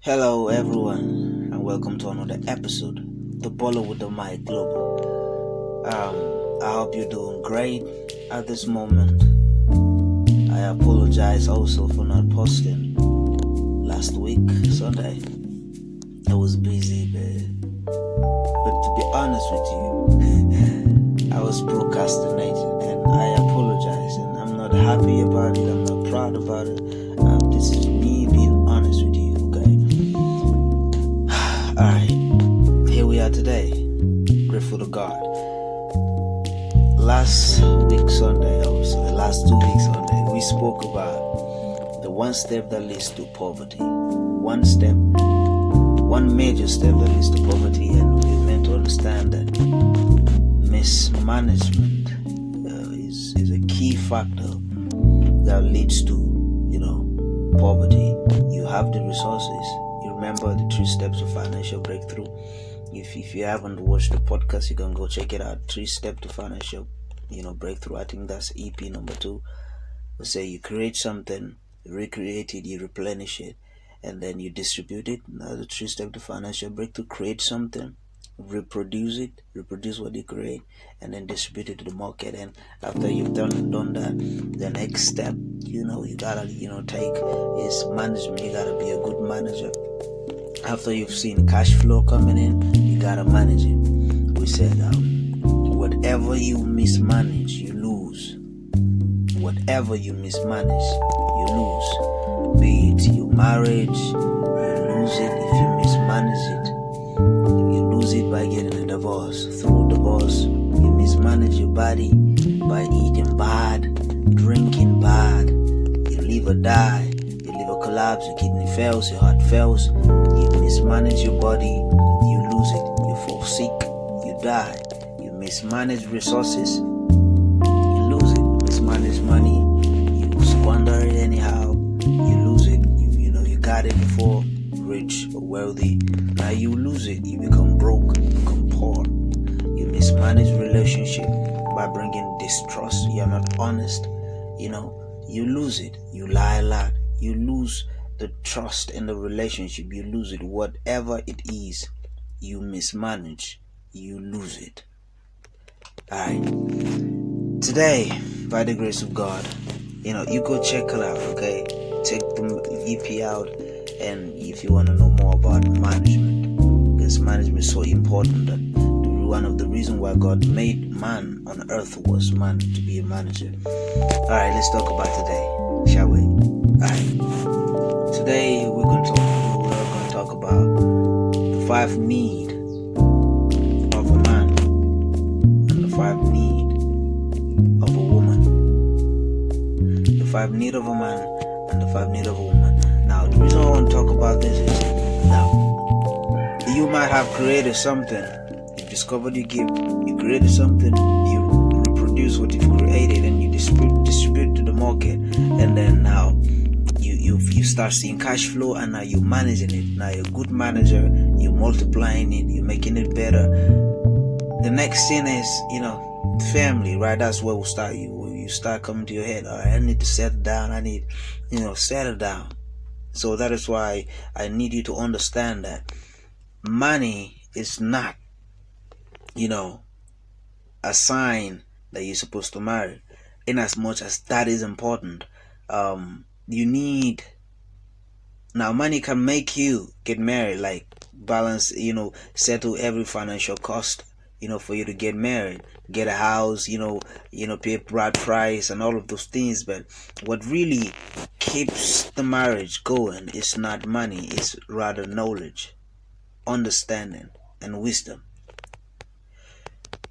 Hello, everyone, and welcome to another episode, The Baller with the Mic Global. I hope you're doing great at this moment. I apologize also for not posting last week, Sunday. I was busy, but to be honest with you, I was procrastinating, and I apologize, and I'm not happy about it, I'm not proud about it. This is me being honest with you. Alright, here we are today. Grateful to God. Last week Sunday, obviously, last 2 weeks Sunday, we spoke about the one step that leads to poverty. One major step that leads to poverty, and we meant to understand that mismanagement is a key factor that leads to, poverty. You have the resources. Remember the 3 steps of financial breakthrough. If you haven't watched the podcast, you can go check it out. 3 steps to financial, breakthrough. I think that's EP number 2. We say you create something, you recreate it, you replenish it, and then you distribute it. Now the 3 steps to financial breakthrough: create something, reproduce what you create, and then distribute it to the market. And after you've done that, the next step, you gotta take is management. You gotta be a good manager. After you've seen cash flow coming in, you gotta manage it. We said whatever you mismanage, you lose. Whatever you mismanage, you lose. Be it your marriage, you lose it if you mismanage it. You lose it by getting a divorce. Through divorce, you mismanage your body by eating bad, drinking bad. Your liver die, your liver collapse, your kidney fails, your heart fails. You mismanage your body, you lose it. You fall sick, you die. You mismanage resources, you lose it. Mismanage money, you squander it anyhow, you lose it. You got it before, rich or wealthy. Now you lose it. You become broke, you become poor. You mismanage relationship by bringing distrust. You're not honest. You lose it. You lie a lot. You lose the trust in the relationship. You lose it. Whatever it is you mismanage, you lose it. Alright, today, by the grace of God, you go check it out. Okay, check the EP out. And if you want to know more about management, because management is so important, that one of the reasons why God made man on earth was man to be a manager. Alright, let's talk about today, shall we? Alright, today we're going to talk about the 5 needs of a man and the 5 needs of a woman. The 5 needs of a man and the 5 needs of a woman. Now, the reason I want to talk about this is, now, you might have created something, you discovered your gift, you created something, you reproduce what you've created, and you distribute to the market, and then now you start seeing cash flow, and now you're managing it. Now you're a good manager, you're multiplying it, you're making it better. The next thing is, family, right? That's where we'll start. You start coming to your head, all right, I need to settle down, I need, settle down. So that is why I need you to understand that money is not, a sign that you're supposed to marry. In as much as that is important, you need. Now, money can make you get married, like balance, settle every financial cost, for you to get married, get a house, pay bride price and all of those things. But what really keeps the marriage going is not money, it's rather knowledge, understanding, and wisdom.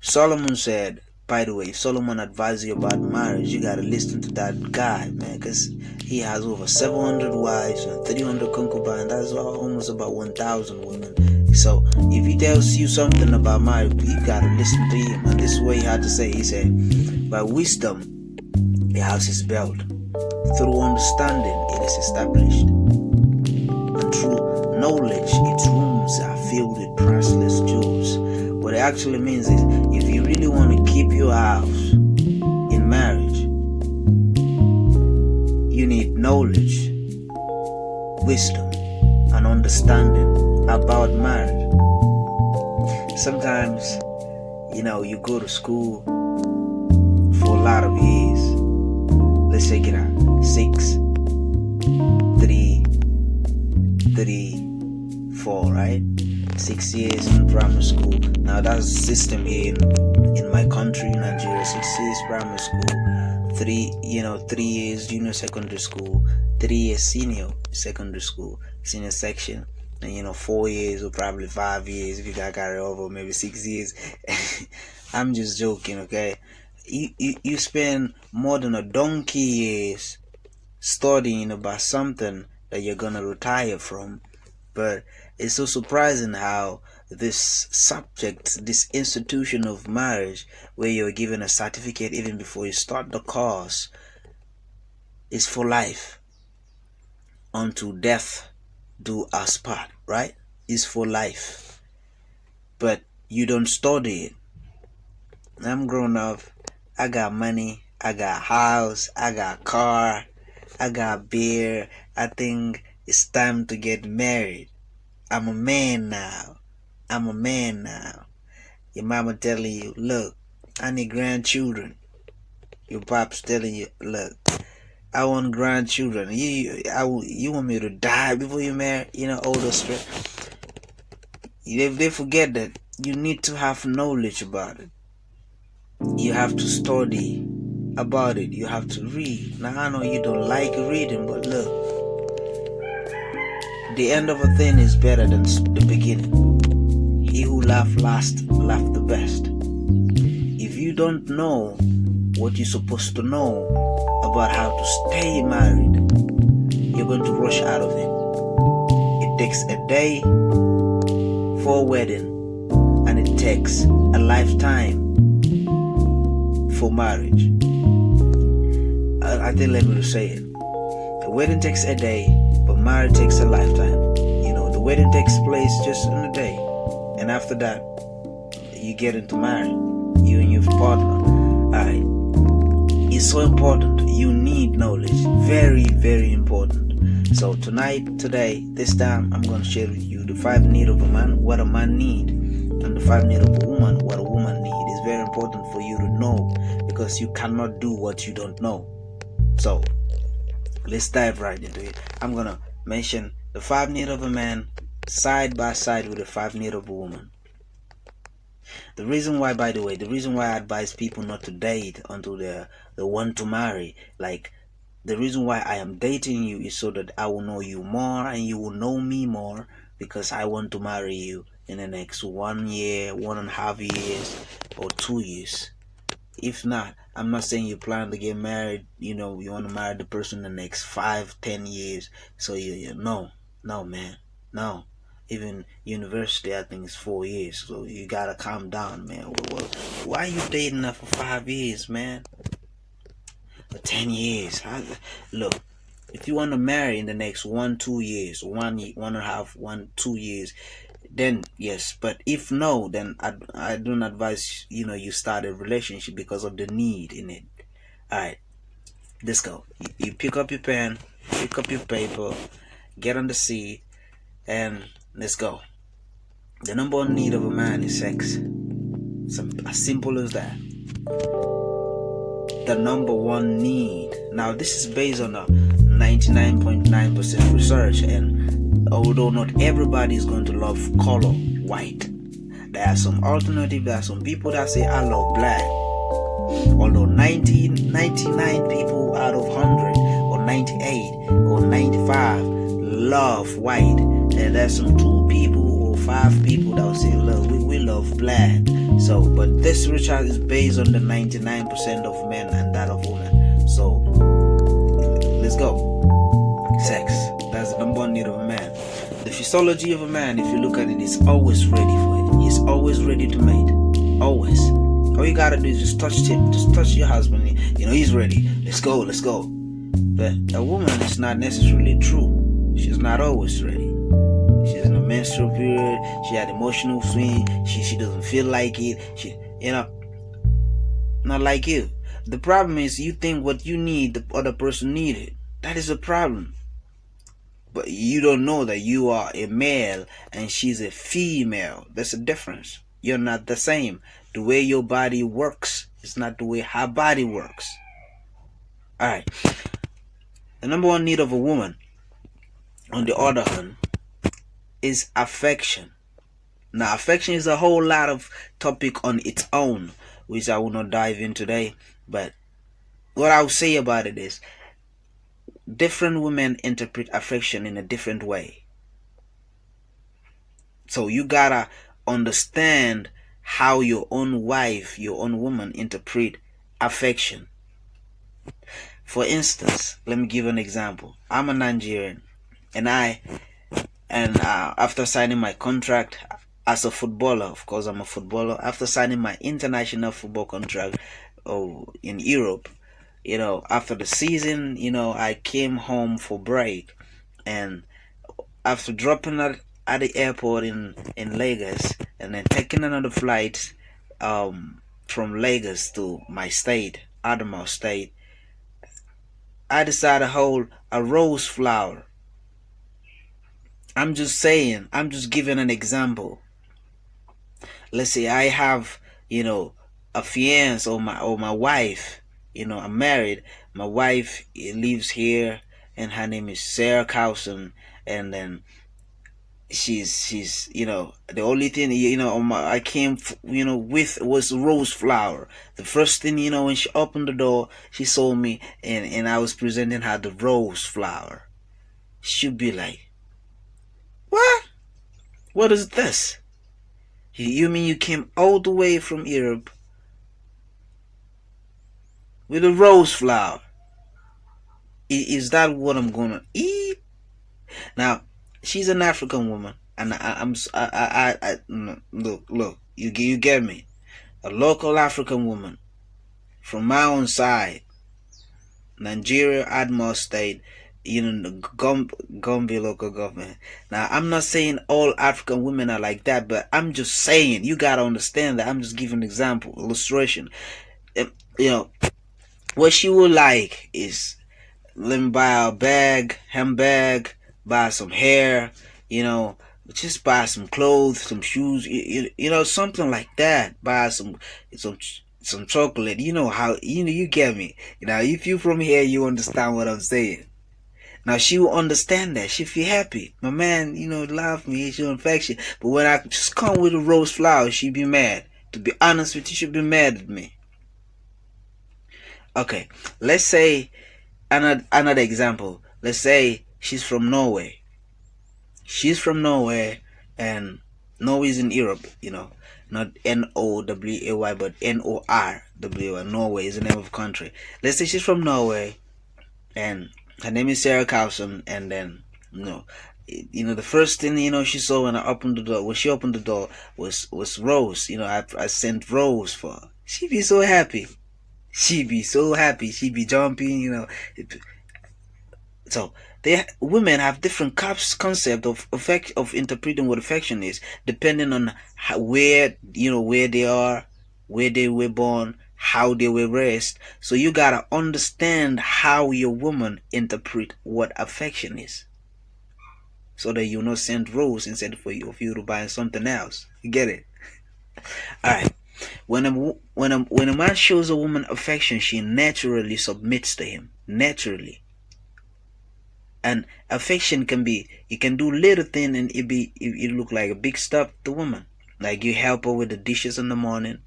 Solomon said, by the way, if Solomon advises you about marriage, you gotta listen to that guy, man, because he has over 700 wives and 300 concubines. That's almost about 1,000 women. So if he tells you something about marriage, you gotta listen to him. And this is what he had to say. He said, by wisdom a house is built, through understanding it is established, and through knowledge its rooms are filled with priceless jewels. What it actually means is, if you really want to keep your house in marriage, you need knowledge, wisdom, and understanding about marriage. Sometimes, you go to school for a lot of years. Let's check it out. 6, 3, 4, right? 6 years in primary school. Now that's the system here in my country, Nigeria. 6 years primary school, 3 years junior secondary school, 3 years senior secondary school, senior section, and 4 years or probably 5 years if you got carried over, maybe 6 years. I'm just joking, okay? You spend more than a donkey years studying about something that you're gonna retire from. But it's so surprising how this subject, this institution of marriage, where you're given a certificate even before you start the course, is for life. Unto death do us part, right? Is for life. But you don't study it. I'm grown up. I got money. I got house. I got car. I got beer. I think it's time to get married. I'm a man now. Your mama telling you, look, I need grandchildren. Your pop's telling you, look, I want grandchildren. You want me to die before you marry? All those stress. They forget that you need to have knowledge about it. You have to study about it. You have to read. Now I know you don't like reading, but look, the end of a thing is better than the beginning. He who laughs last laughs the best. If you don't know what you're supposed to know about how to stay married, you're going to rush out of it. It takes a day for a wedding, and it takes a lifetime for marriage. I think let me say it. A wedding takes a day, but marriage takes a lifetime. The wedding takes place just in a day, and after that, you get into marriage, you and your partner. Alright. It's so important. You need knowledge. Very, very important. So today, this time, I'm going to share with you the 5 needs of a man, what a man needs, and the 5 needs of a woman, what a woman needs. It's very important for you to know, because you cannot do what you don't know. So, let's dive right into it. I'm going to mention the 5 needs of a man side by side with the 5 needs of a woman. The reason why I advise people not to date until they want to marry, like the reason why I am dating you is so that I will know you more and you will know me more, because I want to marry you in the next 1 year, 1.5 years, or 2 years. If not, I'm not saying you plan to get married, you want to marry the person in the next 5-10 years. So no, man, no. Even university, I think it's 4 years. So you gotta calm down, man. Why are you dating her for 5 years, man? For 10 years? Look, if you want to marry in the next 1-2 years, 1.5-2 years, then yes. But if no, then I don't advise you start a relationship because of the need in it. Alright, let's go. You pick up your pen, pick up your paper, get on the seat, and let's go. The number 1 need of a man is sex. As simple as that. The number 1 need. Now this is based on a 99.9% research, and although not everybody is going to love color white, there are some alternative. There are some people that say I love black. Although 99 people out of 100 or 98 or 95 love white, and there's some 2 people or 5 people that will say, look, we love black. So, but this research is based on the 99% of men and that of women. So, let's go. Sex. That's the number 1 need of a man. The physiology of a man, if you look at it, is always ready for it. He's always ready to mate. Always. All you gotta do is just touch him. Just touch your husband. He's ready. Let's go. But a woman is not necessarily true. She's not always ready. She's in a menstrual period. She had emotional swing. She doesn't feel like it. Not like you. The problem is you think what you need, the other person needed. That is a problem. but you don't know that you are a male and she's a female. There's a difference. You're not the same. The way your body works is not the way her body works. Alright. The number one need of a woman, on the other hand, is affection. Now, affection is a whole lot of topic on its own, which I will not dive in today. But what I'll say about it is, different women interpret affection in a different way. So you gotta understand how your own wife, your own woman interpret affection. For instance, let me give an example. I'm a Nigerian, and after signing my contract as a footballer, of course I'm a footballer, after signing my international football contract in Europe, after the season, I came home for break, and after dropping at the airport in Lagos, and then taking another flight from Lagos to my state, Adamawa State, I decided to hold a rose flower. I'm just saying, I'm just giving an example. Let's say I have, a fiance or my wife, I'm married. My wife lives here, and her name is Sarah Carlson, and then she's the only thing I came with was rose flower. The first thing, when she opened the door, she saw me, and I was presenting her the rose flower. She'd be like, what is this? You mean you came all the way from Europe with a rose flower? Is that what I'm gonna eat? Now, she's an African woman, and look, you get me, a local African woman from my own side, Nigeria, Adamawa State, Gombe local government. Now, I'm not saying all African women are like that, but I'm just saying, you gotta understand that I'm just giving an example, illustration. What she would like is, let me buy a handbag, buy some hair, just buy some clothes, some shoes, something like that. Buy some chocolate. You know how, you get me. If you from here, you understand what I'm saying. Now, she will understand that. She feel happy. My man, love me, he's your affection. But when I just come with a rose flower, she be mad. To be honest with you, she'll be mad at me. Okay, let's say another example. Let's say she's from Norway. She's from Norway, and Norway's in Europe, not N-O-W-A-Y, but N-O-R-W-A-Y. Norway is the name of the country. Let's say she's from Norway, and her name is Sarah Carlson, and then, the first thing, she saw when she opened the door was rose. I sent rose for her. She'd be so happy. She'd be so happy. She'd be jumping, So women have different concept of interpreting what affection is, depending on where they are, where they were born, how they were raised. So you gotta understand how your woman interpret what affection is, so that you not send rose instead for you to buy something else. You get it? All right. When a man shows a woman affection, she naturally submits to him. Naturally. And affection can be, you can do little thing and it look like a big stuff to the woman. Like you help her with the dishes in the morning.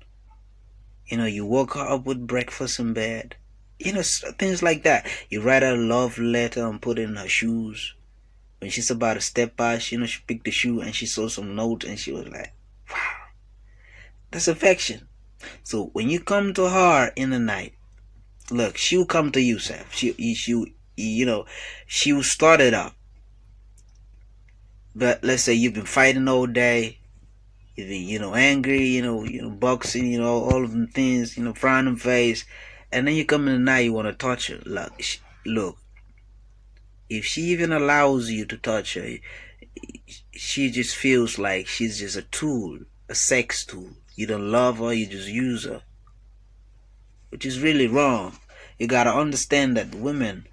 You woke her up with breakfast in bed. Things like that. You write her a love letter and put it in her shoes. When she's about to step by, she picked the shoe and she saw some note and she was like, wow. That's affection. So when you come to her in the night, look, she'll come to you, Sam. She'll start it up. But let's say you've been fighting all day, you've been, angry, boxing, all of them things, frowning face, and then you come in the night, you want to touch her. Look, if she even allows you to touch her, she just feels like she's just a tool, a sex tool. You don't love her, you just use her, which is really wrong. You gotta understand that women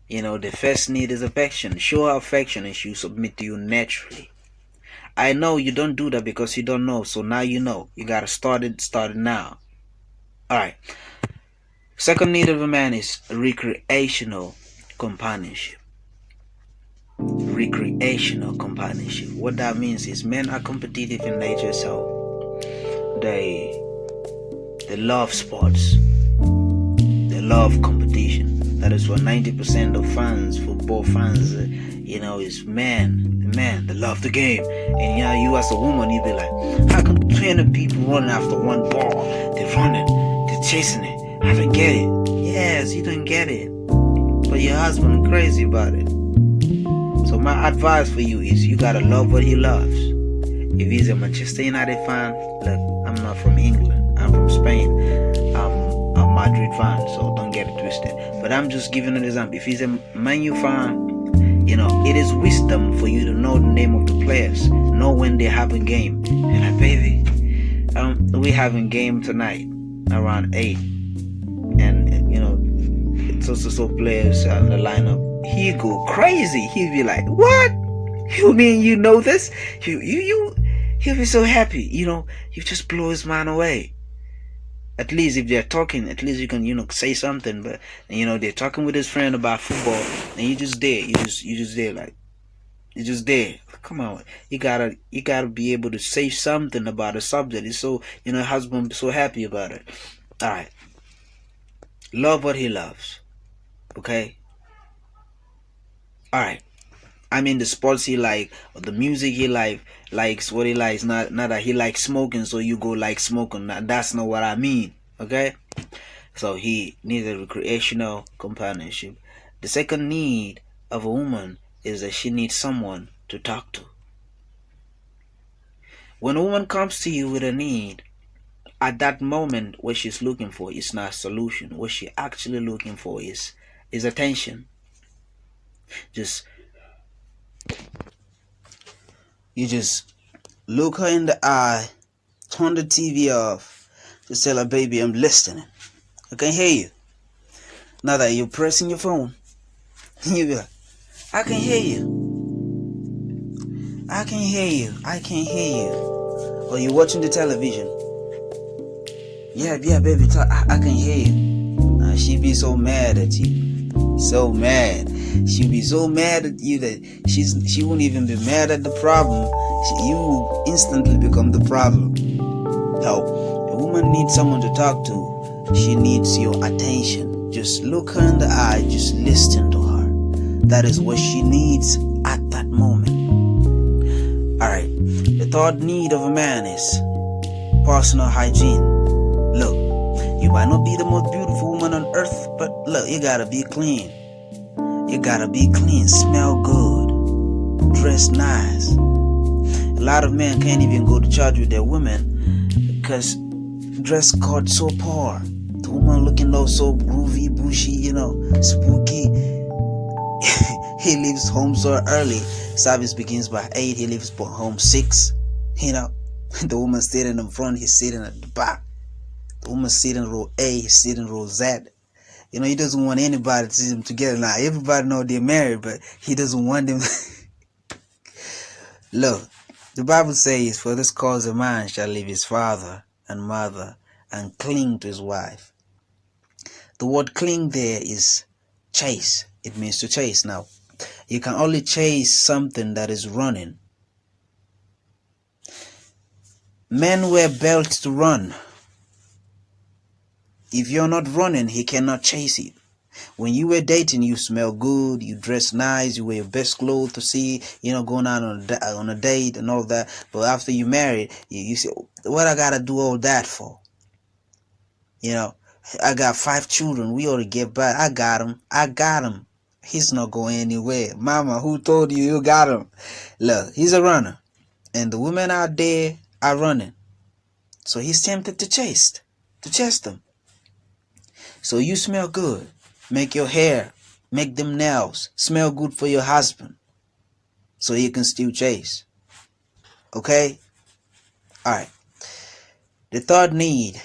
The first need is affection. Show her affection and she'll submit to you naturally. I know you don't do that because you don't know, so now you know. You gotta start it now. Alright. Second need of a man is recreational companionship. Recreational companionship. What that means is men are competitive in nature, so they love sports. They love competition. That is what 90% of fans, football fans, is men. They love the game. And you as a woman, you be like, how come 20 people running after one ball? They're running, they're chasing it. I don't get it. Yes, you don't get it. But your husband is crazy about it. So my advice for you is you gotta love what he loves. If he's a Manchester United fan, look, I'm not from England. I'm from Spain. I'm a Madrid fan, so don't get it twisted. But I'm just giving an example. If he's a Man U fan, it is wisdom for you to know the name of the players, know when they have a game. And like, baby, we having game tonight around 8, and it's also players on the lineup. He go crazy. He'll be like, "What? You mean you know this? He'll be so happy. You just blow his mind away." At least if they're talking, at least you can say something. But they're talking with his friend about football, and you just there. You just there, like you're just there. Come on, you gotta be able to say something about the subject. It's so husband so happy about it. All right, love what he loves. Okay. All right. I mean the sports he like, or the music he likes what he likes. Not that he likes smoking, so you go like smoking. That's not what I mean. Okay. So he needs a recreational companionship. The second need of a woman is that she needs someone to talk to. When a woman comes to you with a need, at that moment what she's looking for is not a solution. What she's actually looking for is attention. You just look her in the eye, turn the TV off, just tell her, baby, I'm listening. I can hear you. Now that you're pressing your phone, you be like, I can hear you. I can hear you. I can hear you. Or you're watching the television. Yeah, baby, I can hear you. She be so mad at you. So mad. She'll be so mad at you that she won't even be mad at the problem. You will instantly become the problem. So, a woman needs someone to talk to. She needs your attention. Just look her in the eye. Just listen to her. That is what she needs at that moment. Alright. The third need of a man is personal hygiene. Look, you might not be the most beautiful woman on earth, but look, you gotta be clean. You gotta be clean, smell good, dress nice. A lot of men can't even go to church with their women because dress code so poor. The woman looking all so groovy, bushy, spooky. He leaves home so early. Service begins by 8. He leaves home 6. The woman sitting in front, he's sitting at the back. The woman sitting in row A, he's sitting in row Z. He doesn't want anybody to see them together. Now, everybody know they're married, but he doesn't want them. Look, the Bible says, for this cause a man shall leave his father and mother and cling to his wife. The word cling there is chase. It means to chase. Now, you can only chase something that is running. Men wear belts to run. If you're not running, he cannot chase you. When you were dating, you smell good, you dress nice, you wear your best clothes to see, going out on a date and all that. But after you married, you say, what I gotta do all that for? I got 5 children. We ought to get back. I got him. He's not going anywhere. Mama, who told you got him? Look, he's a runner. And the women out there are running. So he's tempted to chase them. So you smell good. Make your hair, make them nails, smell good for your husband. So he can still chase. Okay? Alright. The third need.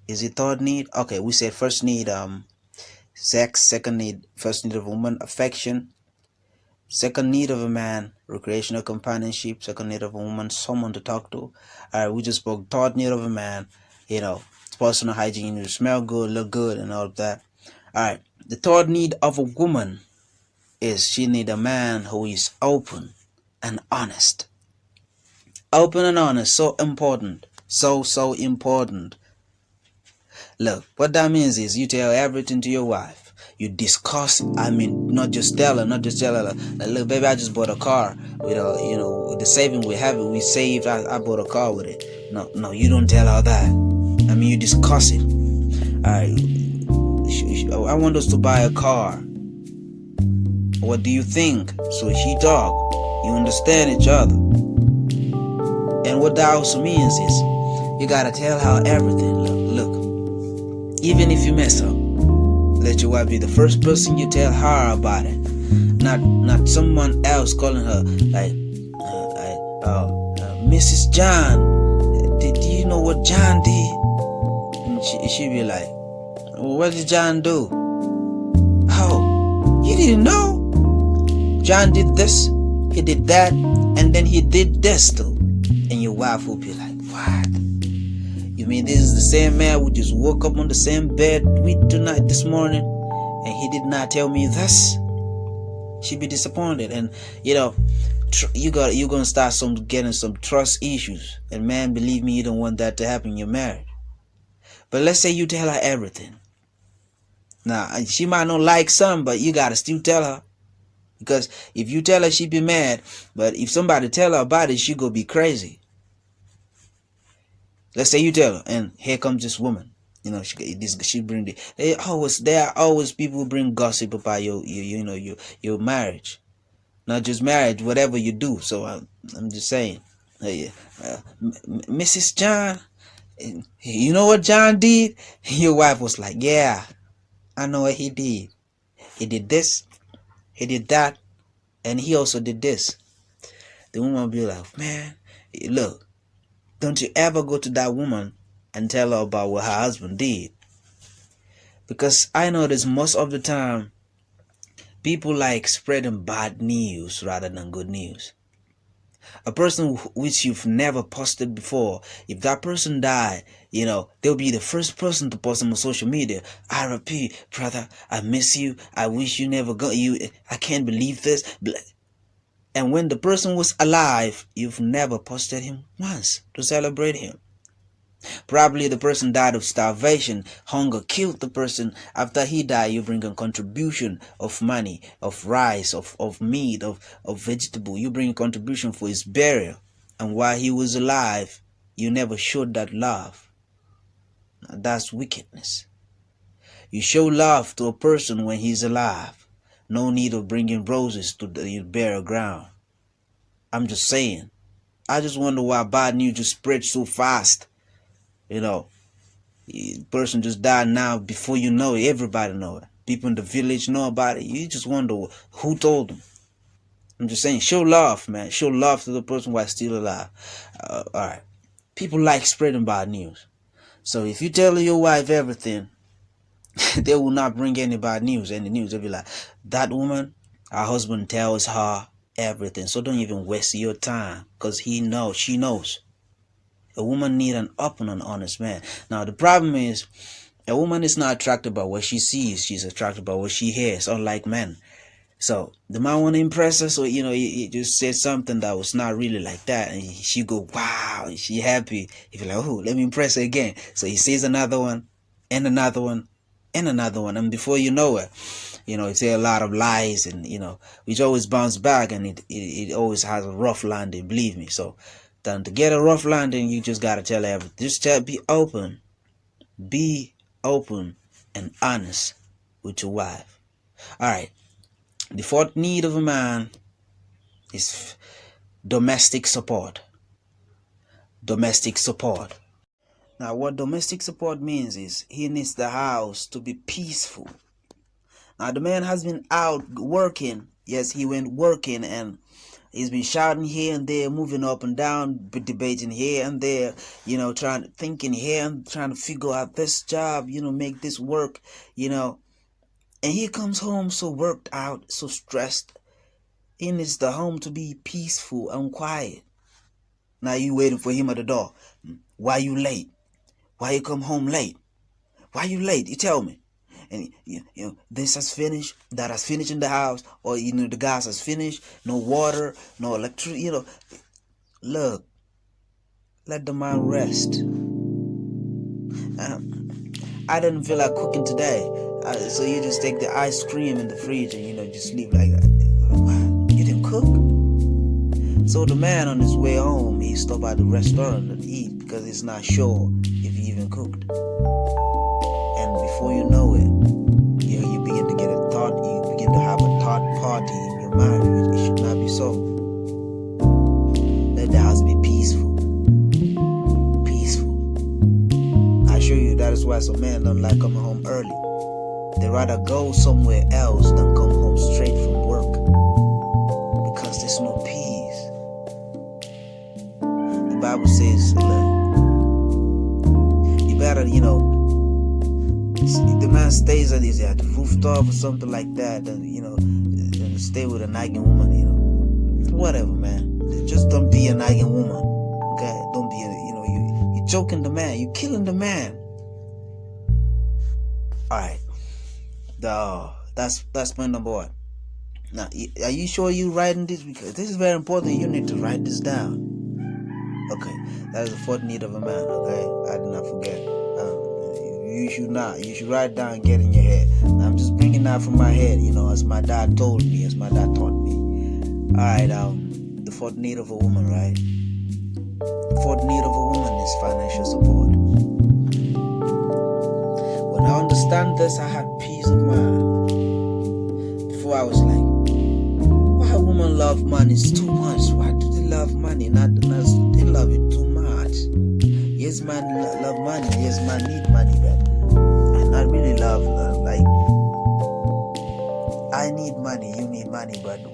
Is it third need? Okay, we said first need, sex. Second need, first need of a woman, affection. Second need of a man, recreational companionship. Second need of a woman, someone to talk to. All right, we just spoke. Third need of a man, personal hygiene, you smell good, look good, and all of that. All right, the third need of a woman is she need a man who is open and honest. Open and honest, so important, so important. Look, what that means is you tell everything to your wife. You discuss, not just tell her, like, look, baby, I just bought a car with with the saving we have, we saved, I bought a car with it. No, you don't tell her that. You discuss it. I want us to buy a car. What do you think? So she talk. You understand each other. And what that also means is you gotta tell her everything. Look, even if you mess up, let your wife be the first person you tell her about it. Not someone else calling her like, Mrs. John, do you know what John did? And she be like, well, what did John do? Oh, you didn't know? John did this, he did that, and then he did this too. And your wife will be like, what? You mean this is the same man who just woke up on the same bed with tonight this morning, and he did not tell me this? She'd be disappointed, and you're gonna start getting some trust issues. And man, believe me, you don't want that to happen in your marriage. But let's say you tell her everything. Now she might not like some, but you gotta still tell her, because if you tell her, she be mad. But if somebody tell her about it, she go be crazy. Let's say you tell her, and here comes this woman. She bring there are always people who bring gossip about your marriage, not just marriage, whatever you do. So I'm just saying, Mrs. John, you know what John did? Your wife was like, yeah, I know what he did. He did this, he did that, and he also did this. The woman will be like, man, look, don't you ever go to that woman and tell her about what her husband did. Because I notice most of the time, people like spreading bad news rather than good news. A person which you've never posted before, if that person died, they'll be the first person to post on social media. RIP, brother, I miss you. I wish you never got you. I can't believe this. And when the person was alive, you've never posted him once to celebrate him. Probably the person died of starvation. Hunger killed the person. After he died, you bring a contribution of money, of rice, of meat, of vegetable. You bring a contribution for his burial. And while he was alive, you never showed that love. Now, that's wickedness. You show love to a person when he's alive. No need of bringing roses to the burial ground. I'm just saying. I just wonder why bad news just spreads so fast. The person just died now. Before you know it, everybody know it. People in the village know about it. You just wonder who told them. I'm just saying, show love, man. Show love to the person while still alive. All right. People like spreading bad news. So if you tell your wife everything, they will not bring any bad news, They'll be like, that woman, her husband tells her everything. So don't even waste your time, because she knows. A woman needs an open and honest man. Now the problem is, a woman is not attracted by what she sees. She's attracted by what she hears, unlike men. So the man want to impress her, so he just said something that was not really like that, and she go, wow, and she happy. He feel like, oh, let me impress her again. So he says another one, and another one, and another one, and before you know it, he say a lot of lies, and which always bounce back, and it always has a rough landing. Believe me. So then to get a rough landing, you just gotta tell everything. Just be open and honest with your wife. All right. The fourth need of a man is domestic support. Domestic support. Now, what domestic support means is he needs the house to be peaceful. Now, the man has been out working. Yes, he went working, and he's been shouting here and there, moving up and down, debating here and there, thinking here and trying to figure out this job, make this work, And he comes home so worked out, so stressed. He needs the home to be peaceful and quiet. Now you waiting for him at the door. Why you late? Why you come home late? Why you late? You tell me. And this has finished, that has finished in the house, or the gas has finished, no water, no electricity. Look, let the man rest. I didn't feel like cooking today, so you just take the ice cream in the fridge and just leave like that. You didn't cook. So the man on his way home, he stopped at the restaurant and eat because he's not sure if he even cooked. And before you know it, you begin to get a thought. You begin to have a thought party in your marriage. It should not be so. Let the house be peaceful. Peaceful. I assure you that is why some men don't like coming home early. They rather go somewhere else than come home straight from work, because there's no peace. The Bible says, look, you better, if the man stays at the rooftop or something like that, then stay with a nagging woman, whatever, man. Just don't be a nagging woman, okay? Don't be you're choking the man, you're killing the man. All right, that's point number one. Now, are you sure you writing this? Because this is very important. You need to write this down. Okay, that is the fourth need of a man. Okay, I did not forget. You should not. You should write it down and get in your head. Now, I'm just bringing that from my head, as my dad told me, as my dad taught me. All right, the fourth need of a woman, right? The fourth need of a woman is financial support. When I understand this, I had peace of mind. Before I was like, why women love money too much? Why do they love money? Not they love it too much. Yes, man love money. Yes, man need money, but I really love like, I need money, you need money, but the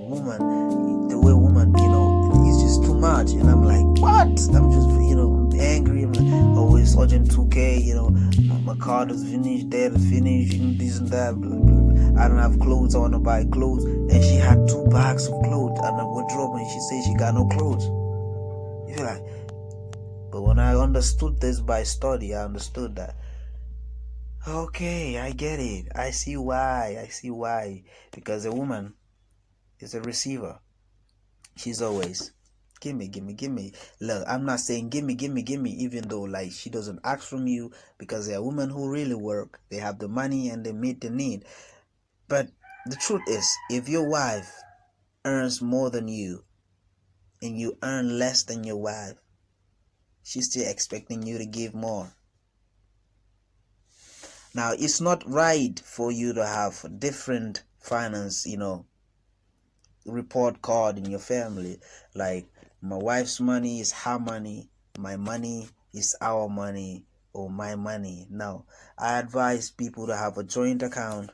way woman, it's just too much. And I'm like, what? I'm just, angry. I'm always urgent 2K, my car is finished, dad is finished, this and that. Blah, blah, blah. I don't have clothes, I want to buy clothes. And she had 2 bags of clothes and a wardrobe, and she said she got no clothes. You're like, but when I understood this by study, I understood that, okay, I get it. I see why. Because a woman is a receiver. She's always, give me. Look, I'm not saying give me, even though like she doesn't ask from you, because there are women who really work. They have the money and they meet the need. But the truth is, if your wife earns more than you and you earn less than your wife, she's still expecting you to give more. Now, it's not right for you to have different finance, report card in your family. Like, my wife's money is her money, my money is our money, or my money. No, I advise people to have a joint account.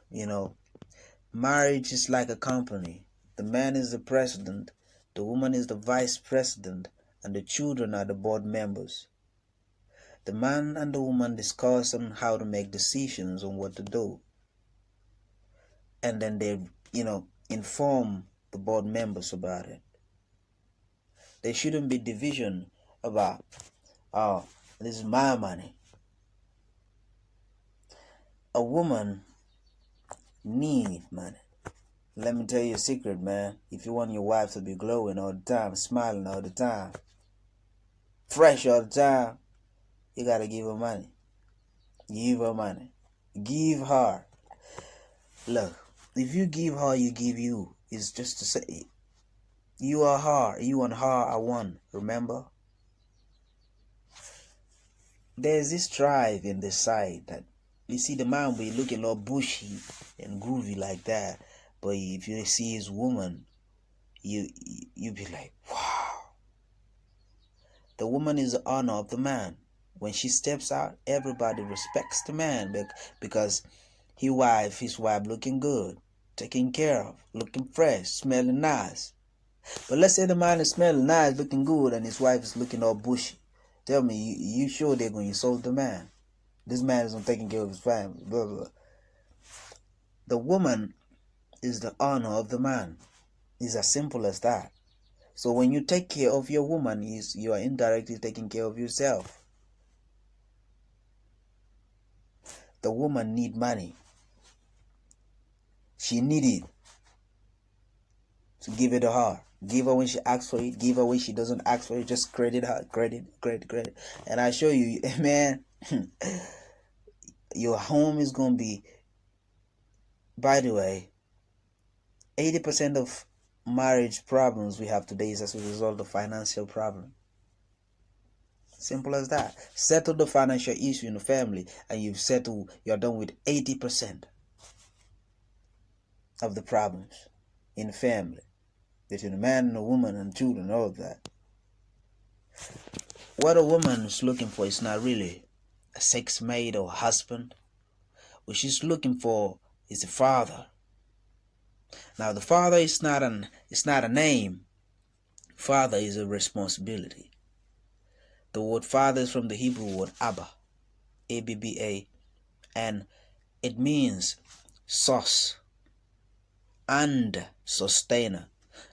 Marriage is like a company. The man is the president, the woman is the vice president, and the children are the board members. The man and the woman discuss on how to make decisions on what to do. And then they, inform the board members about it. There shouldn't be division about, oh, this is my money. A woman needs money. Let me tell you a secret, man. If you want your wife to be glowing all the time, smiling all the time, fresh all the time, you gotta give her money. Give her money. Give her. Look, if you give her, you give you. It's just to say, you are her. You and her are one. Remember? There's this drive in the side that, you see, the man will be looking all bushy and groovy like that. But if you see his woman, you be like, wow. The woman is the honor of the man. When she steps out, everybody respects the man because his wife looking good, taken care of, looking fresh, smelling nice. But let's say the man is smelling nice, looking good, and his wife is looking all bushy. Tell me, you sure they're going to insult the man? This man is not taking care of his family, blah, blah. The woman is the honor of the man. It's as simple as that. So when you take care of your woman, you are indirectly taking care of yourself. The woman need money. She need it. So give it to her. Give her when she asks for it. Give her when she doesn't ask for it. Just credit her. Credit. And I assure you, man, your home is going to be, by the way, 80% of marriage problems we have today is as a result of financial problem. Simple as that. Settle the financial issue in the family and you're done with 80% of the problems in the family. Between a man and a woman and children, all of that. What a woman is looking for is not really a sex mate or husband. What she's looking for is a father. Now the father is not a name. Father is a responsibility. The word father is from the Hebrew word Abba, A-B-B-A, and it means source and sustainer.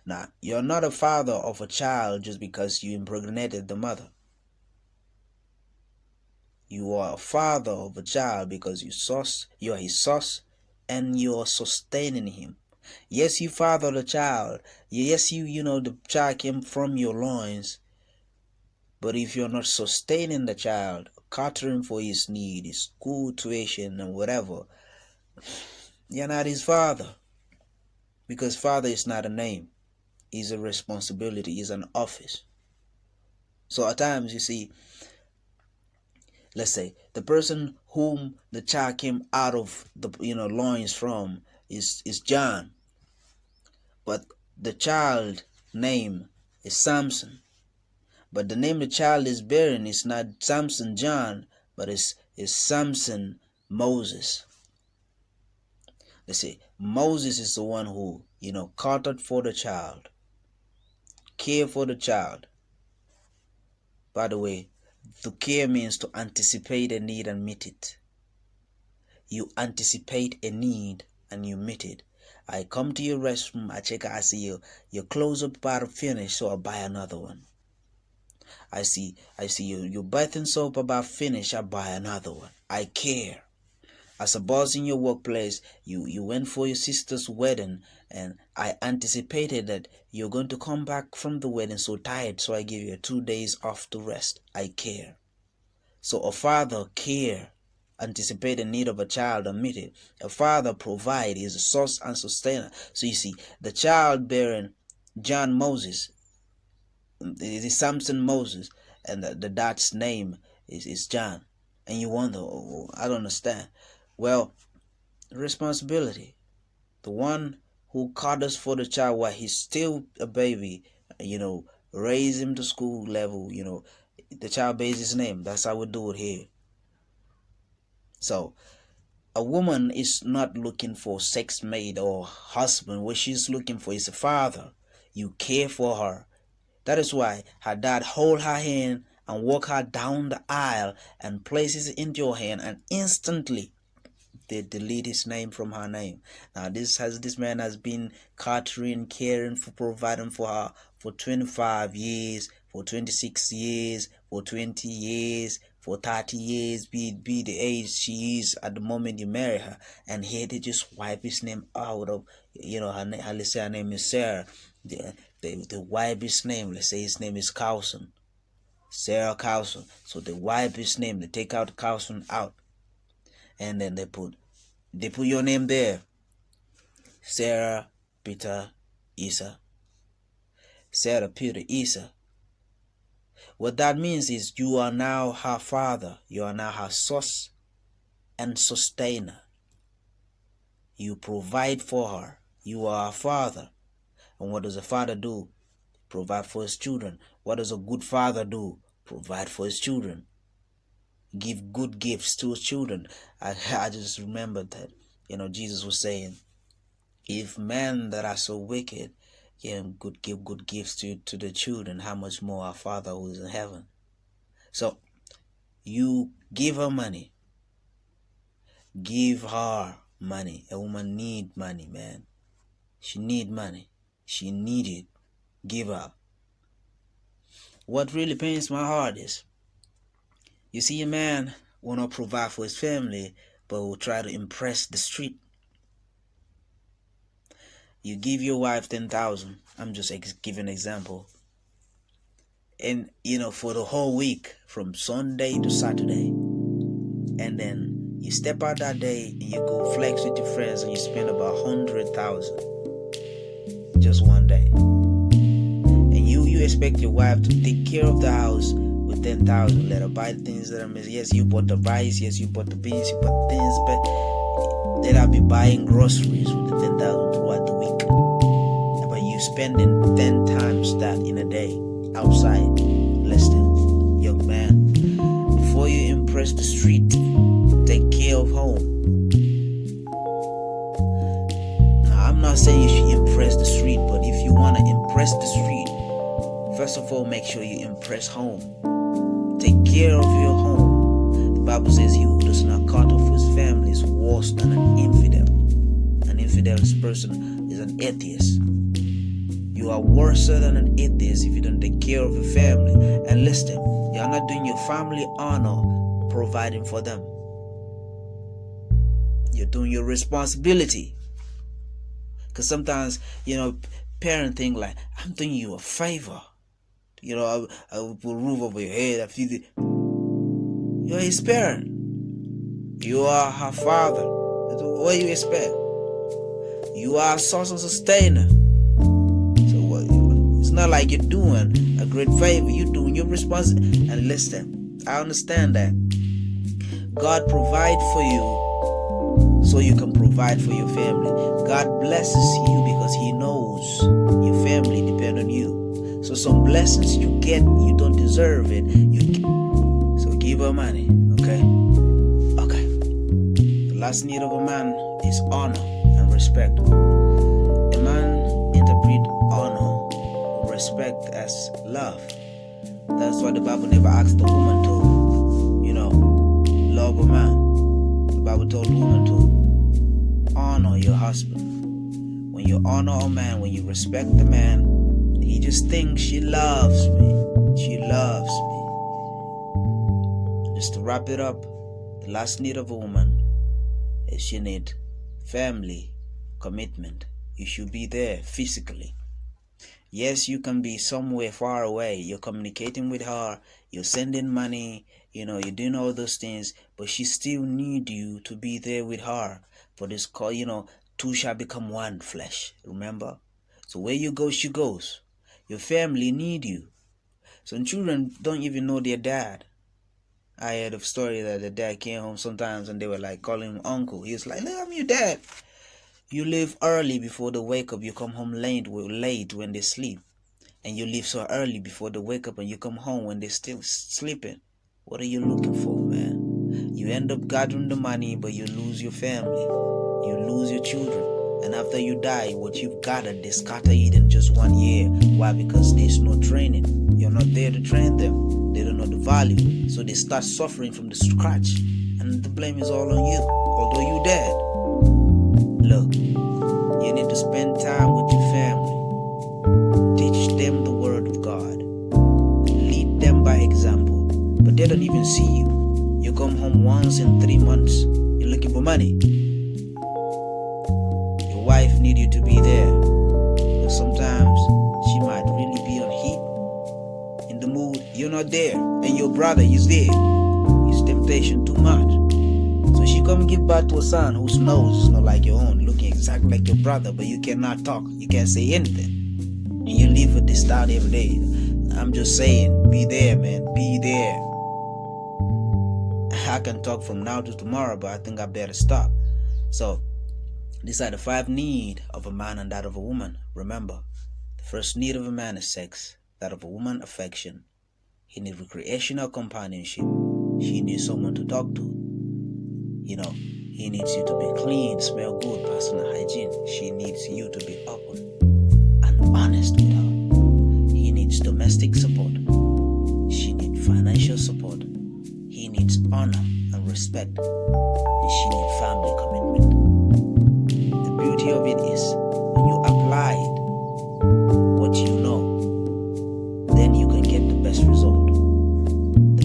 Now, you're not a father of a child just because you impregnated the mother. You are a father of a child because you are his source and you are sustaining him. Yes, you father the child. Yes, the child came from your loins. But if you're not sustaining the child, catering for his need, his school tuition and whatever, you're not his father. Because father is not a name. It's a responsibility. It's an office. So at times, you see, let's say the person whom the child came out of the loins from is John. But the child name is Samson. But the name the child is bearing is not Samson John, but is Samson Moses. Let's say Moses is the one who, catered for the child, cared for the child. By the way, to care means to anticipate a need and meet it. You anticipate a need and you meet it. I come to your restroom, I check, I see your clothes up about to finish, so I buy another one. I see your bathing soap about finished, I buy another one. I care. As a boss in your workplace, you went for your sister's wedding and I anticipated that you're going to come back from the wedding so tired, so I give you 2 days off to rest. I care. So a father care, anticipate the need of a child and meet it. A father provide, is a source and sustainer. So you see, the child bearing John Moses, it is Samson Moses, and the dad's name is John. And you wonder, I don't understand. Well, responsibility. The one who caters for the child while he's still a baby, raise him to school level, the child bears his name. That's how we do it here. So, a woman is not looking for sex mate or husband. What she's looking for is a father. You care for her. That is why her dad hold her hand and walk her down the aisle and places it into your hand, and instantly they delete his name from her name. Now this man has been catering, caring, for providing for her for 25 years, for 26 years, for 20 years, for 30 years, be the age she is at the moment you marry her, and here they just wipe his name out of, let's say her name is Sarah. They wipe his name. Let's say his name is Carlson, Sarah Carlson. So they wipe his name. They take out Carlson out, and then they put your name there. Sarah Peter Isa. Sarah Peter Isa. What that means is you are now her father. You are now her source and sustainer. You provide for her. You are a father. And what does a father do? Provide for his children. What does a good father do? Provide for his children. Give good gifts to his children. I just remembered that, Jesus was saying, if men that are so wicked can give good gifts to the children, how much more our Father who is in heaven. So you give her money, give her Money. A woman need money, man. She need money. She need it. Give up. What really pains my heart is, you see a man will not provide for his family, but will try to impress the street. You give your wife 10,000. I'm just giving an example. And for the whole week, from Sunday to Saturday, and then you step out that day and you go flex with your friends and you spend about 100,000 just one day. And you expect your wife to take care of the house with 10,000. Let her buy the things that are missing. Yes, you bought the rice. Yes, you bought the beans. You bought things, but let her be buying groceries with the 10,000 throughout the week. But you spending 10 times that in a day outside. Listen, young man, before you impress the street, take care of home. Now, I'm not saying you should impress the street, but if you want to impress the street, first of all, make sure you impress home. Take care of your home. The Bible says he who does not cut off his family is worse than an infidel. An infidel person is an atheist. You are worse than an atheist if you don't take care of your family. And listen, you're not doing your family honor providing for them. You're doing your responsibility. Because sometimes, parents think like, I'm doing you a favor. I will put a roof over your head. I feed it. You're his parent. You are her father. What do you expect? You are a source of sustainer. It's not like you're doing a great favor. You're doing your responsibility. And listen, I understand that God provides for you so you can provide for your family. God blesses you because he knows your family depend on you. So some blessings you get, you don't deserve it. So give her money, okay? Okay. The last need of a man is honor and respect. A man interprets honor, respect as love. That's why the Bible never asked the woman to, love a man. The Bible told the woman to honor your husband. When you honor a man, when you respect the man, he just thinks she loves me. She loves me. Just to wrap it up, the last need of a woman is she need family commitment. You should be there physically. Yes, you can be somewhere far away. You're communicating with her. You're sending money. You're doing all those things. But she still need you to be there with her. For this call, two shall become one flesh. Remember? So where you go, she goes. Your family need you. Some children don't even know their dad. I heard a story that the dad came home sometimes and they were like calling him uncle. He was like, look, I'm your dad. You leave early before they wake up. You come home late when they sleep. And you leave so early before they wake up and you come home when they're still sleeping. What are you looking for, man? You end up gathering the money, but you lose your family. You lose your children. And after you die, what you've gathered, they scatter it in just 1 year. Why? Because there's no training. You're not there to train them. They don't know the value. So they start suffering from the scratch. And the blame is all on you, although you're dead. Look, you need to spend time with your family. Teach them the word of God. Lead them by example. But they don't even see you. You come home once in 3 months. You're looking for money. Your wife needs you to be there. But sometimes she might really be on heat. In the mood, you're not there. And your brother is there. His temptation too much. So she come give birth to a son whose nose is not like your own, looking exactly like your brother, but you cannot talk, you can't say anything. And you live with this doubt every day. I'm just saying, be there, man, be there. I can talk from now to tomorrow, but I think I better stop. So, these are the 5 needs of a man and that of a woman. Remember, the first need of a man is sex, that of a woman, affection. He needs recreational companionship. She needs someone to talk to. He needs you to be clean, smell good, personal hygiene. She needs you to be open and honest with her. He needs domestic support. She needs financial support. He needs honor and respect. And she needs family commitment.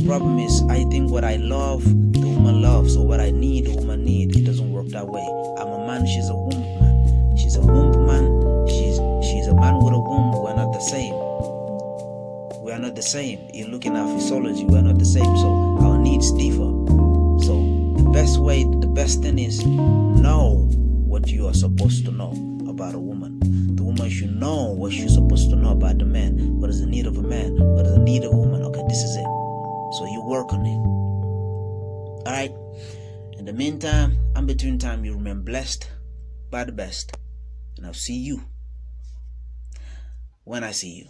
problem is, I think what I love, the woman loves, or what I need, the woman need. It doesn't work that way. I'm a man, she's a woman. She's a womb man. She's a man with a womb. We're not the same. We are not the same. You're looking at physiology. We are not the same. So our needs differ. So the best thing is know what you are supposed to know about a woman. The woman should know what she's supposed to know about the man. What is the need of a man? What is the need of a woman? Okay, this is it. So you work on it. Alright? In the meantime, and between time, you remain blessed by the best. And I'll see you when I see you.